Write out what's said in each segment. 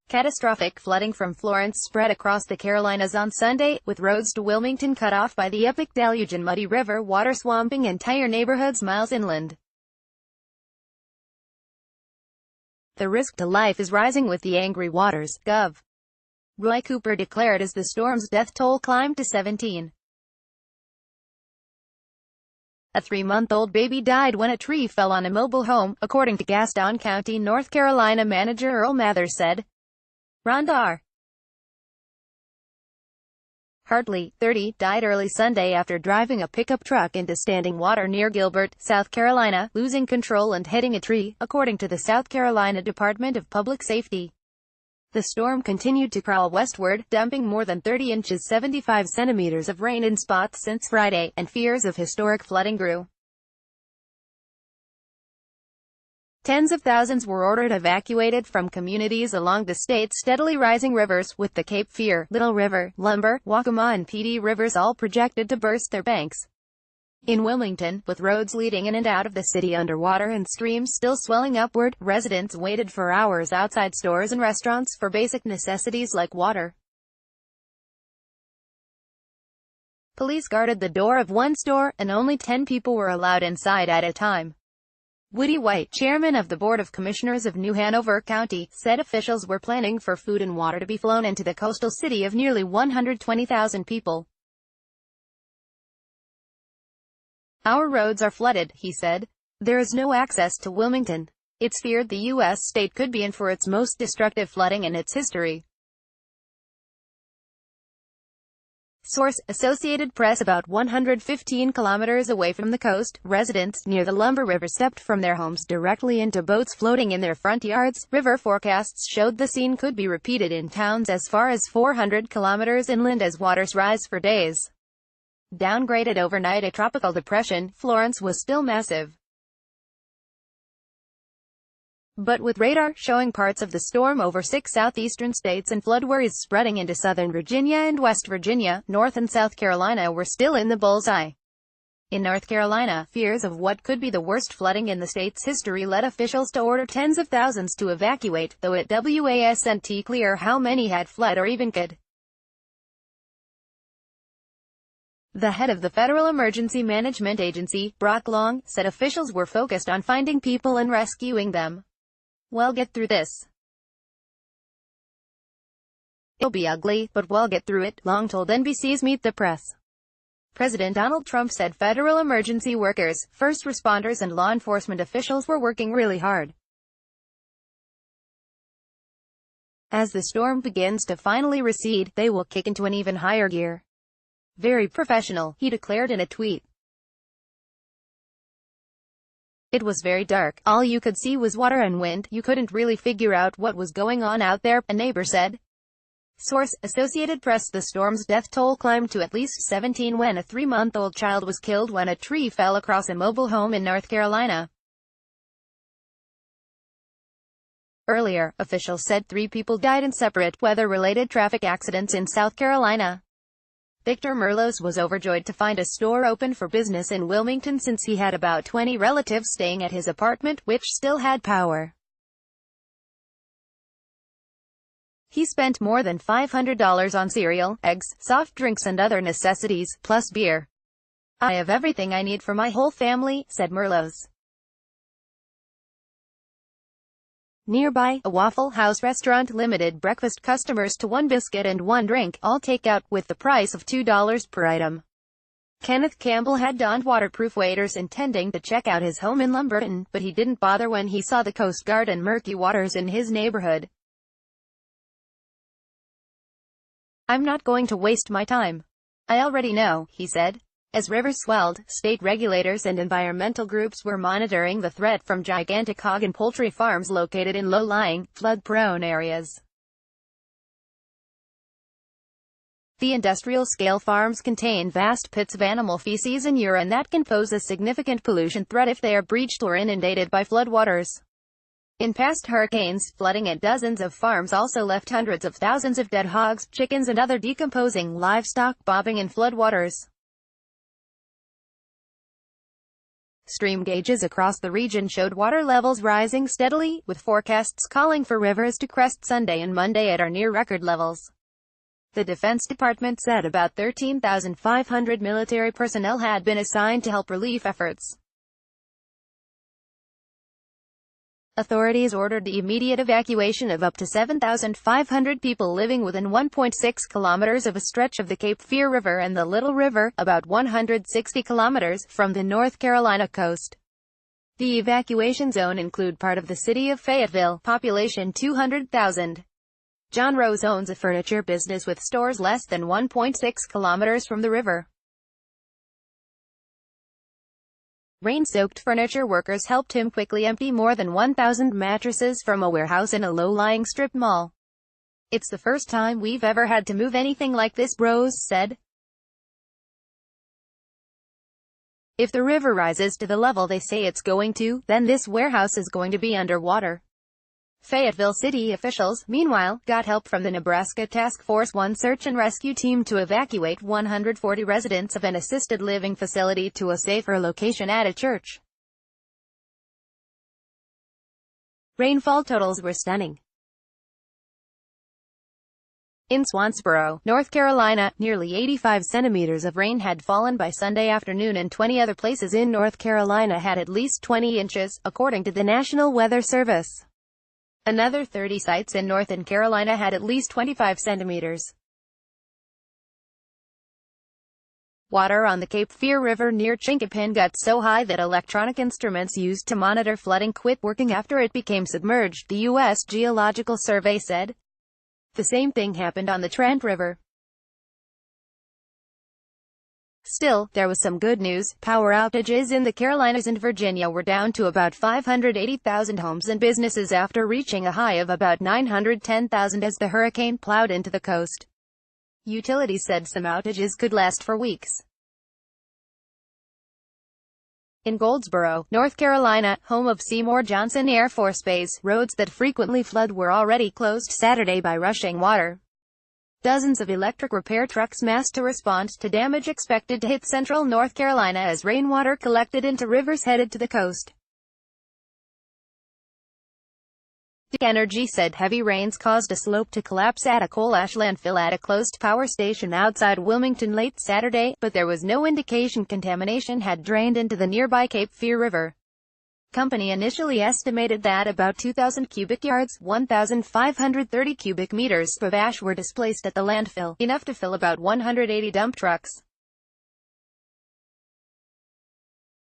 Catastrophic flooding from Florence spread across the Carolinas on Sunday, with roads to Wilmington cut off by the epic deluge and muddy river water swamping entire neighborhoods miles inland. The risk to life is rising with the angry waters, Gov. Roy Cooper declared as the storm's death toll climbed to 17. A 3-month-old baby died when a tree fell on a mobile home, according to Gaston County, North Carolina Manager Earl Mathers said. Rhonda R. Hartley, 30, died early Sunday after driving a pickup truck into standing water near Gilbert, South Carolina, losing control and hitting a tree, according to the South Carolina Department of Public Safety. The storm continued to crawl westward, dumping more than 30 inches 75 centimeters of rain in spots since Friday, and fears of historic flooding grew. Tens of thousands were ordered evacuated from communities along the state's steadily rising rivers, with the Cape Fear, Little River, Lumber, Waccamaw and Petey rivers all projected to burst their banks. In Wilmington, with roads leading in and out of the city underwater and streams still swelling upward, residents waited for hours outside stores and restaurants for basic necessities like water. Police guarded the door of one store, and only 10 people were allowed inside at a time. Woody White, chairman of the Board of Commissioners of New Hanover County, said officials were planning for food and water to be flown into the coastal city of nearly 120,000 people. Our roads are flooded, he said. There is no access to Wilmington. It's feared the U.S. state could be in for its most destructive flooding in its history. Source: Associated Press. About 115 kilometers away from the coast, residents near the Lumber River stepped from their homes directly into boats floating in their front yards. River forecasts showed the scene could be repeated in towns as far as 400 kilometers inland as waters rise for days. Downgraded overnight a tropical depression, Florence was still massive. But with radar showing parts of the storm over 6 southeastern states and flood worries spreading into southern Virginia and West Virginia, North and South Carolina were still in the bullseye. In North Carolina, fears of what could be the worst flooding in the state's history led officials to order tens of thousands to evacuate, though it wasn't clear how many had fled or even could. The head of the Federal Emergency Management Agency, Brock Long, said officials were focused on finding people and rescuing them. "We'll get through this. It'll be ugly, but we'll get through it," Long told NBC's Meet the Press. President Donald Trump said federal emergency workers, first responders and law enforcement officials were working really hard. As the storm begins to finally recede, they will kick into an even higher gear. "Very professional," he declared in a tweet. "It was very dark. All you could see was water and wind. You couldn't really figure out what was going on out there," a neighbor said. Source: Associated Press. The storm's death toll climbed to at least 17 when a 3-month-old child was killed when a tree fell across a mobile home in North Carolina. Earlier, officials said 3 people died in separate, weather-related traffic accidents in South Carolina. Victor Merlos was overjoyed to find a store open for business in Wilmington since he had about 20 relatives staying at his apartment, which still had power. He spent more than $500 on cereal, eggs, soft drinks and other necessities, plus beer. "I have everything I need for my whole family," said Merlos. Nearby, a Waffle House restaurant limited breakfast customers to 1 biscuit and 1 drink, all takeout, with the price of $2 per item. Kenneth Campbell had donned waterproof waders intending to check out his home in Lumberton, but he didn't bother when he saw the Coast Guard and murky waters in his neighborhood. "I'm not going to waste my time. I already know," he said. As rivers swelled, state regulators and environmental groups were monitoring the threat from gigantic hog and poultry farms located in low-lying, flood-prone areas. The industrial-scale farms contain vast pits of animal feces and urine that can pose a significant pollution threat if they are breached or inundated by floodwaters. In past hurricanes, flooding at dozens of farms also left hundreds of thousands of dead hogs, chickens and other decomposing livestock bobbing in floodwaters. Stream gauges across the region showed water levels rising steadily, with forecasts calling for rivers to crest Sunday and Monday at or near record levels. The Defense Department said about 13,500 military personnel had been assigned to help relief efforts. Authorities ordered the immediate evacuation of up to 7,500 people living within 1.6 kilometers of a stretch of the Cape Fear River and the Little River, about 160 kilometers from the North Carolina coast. The evacuation zone include part of the city of Fayetteville, population 200,000. John Rose owns a furniture business with stores less than 1.6 kilometers from the river. Rain-soaked furniture workers helped him quickly empty more than 1,000 mattresses from a warehouse in a low-lying strip mall. "It's the first time we've ever had to move anything like this," Rose said. "If the river rises to the level they say it's going to, then this warehouse is going to be underwater." Fayetteville city officials, meanwhile, got help from the Nebraska Task Force 1 search and rescue team to evacuate 140 residents of an assisted living facility to a safer location at a church. Rainfall totals were stunning. In Swansboro, North Carolina, nearly 85 centimeters of rain had fallen by Sunday afternoon, and 20 other places in North Carolina had at least 20 inches, according to the National Weather Service. Another 30 sites in Northern Carolina had at least 25 centimeters. Water on the Cape Fear River near Chinkapin got so high that electronic instruments used to monitor flooding quit working after it became submerged, the U.S. Geological Survey said. The same thing happened on the Trent River. Still, there was some good news. Power outages in the Carolinas and Virginia were down to about 580,000 homes and businesses after reaching a high of about 910,000 as the hurricane plowed into the coast. Utilities said some outages could last for weeks. In Goldsboro, North Carolina, home of Seymour Johnson Air Force Base, roads that frequently flood were already closed Saturday by rushing water. Dozens of electric repair trucks massed to respond to damage expected to hit central North Carolina as rainwater collected into rivers headed to the coast. Duke Energy said heavy rains caused a slope to collapse at a coal ash landfill at a closed power station outside Wilmington late Saturday, but there was no indication contamination had drained into the nearby Cape Fear River. Company initially estimated that about 2,000 cubic yards, 1,530 cubic meters, of ash were displaced at the landfill, enough to fill about 180 dump trucks.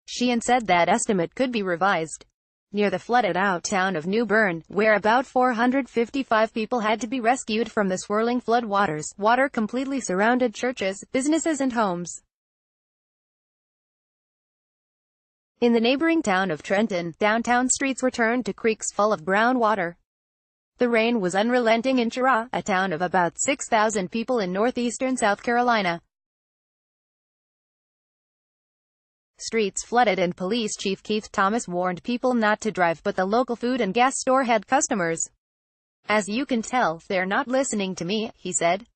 Sheehan said that estimate could be revised. Near the flooded-out town of New Bern, where about 455 people had to be rescued from the swirling flood waters, water completely surrounded churches, businesses and homes. In the neighboring town of Trenton, downtown streets were turned to creeks full of brown water. The rain was unrelenting in Cheraw, a town of about 6,000 people in northeastern South Carolina. Streets flooded and Police Chief Keith Thomas warned people not to drive, but the local food and gas store had customers. "As you can tell, they're not listening to me," he said.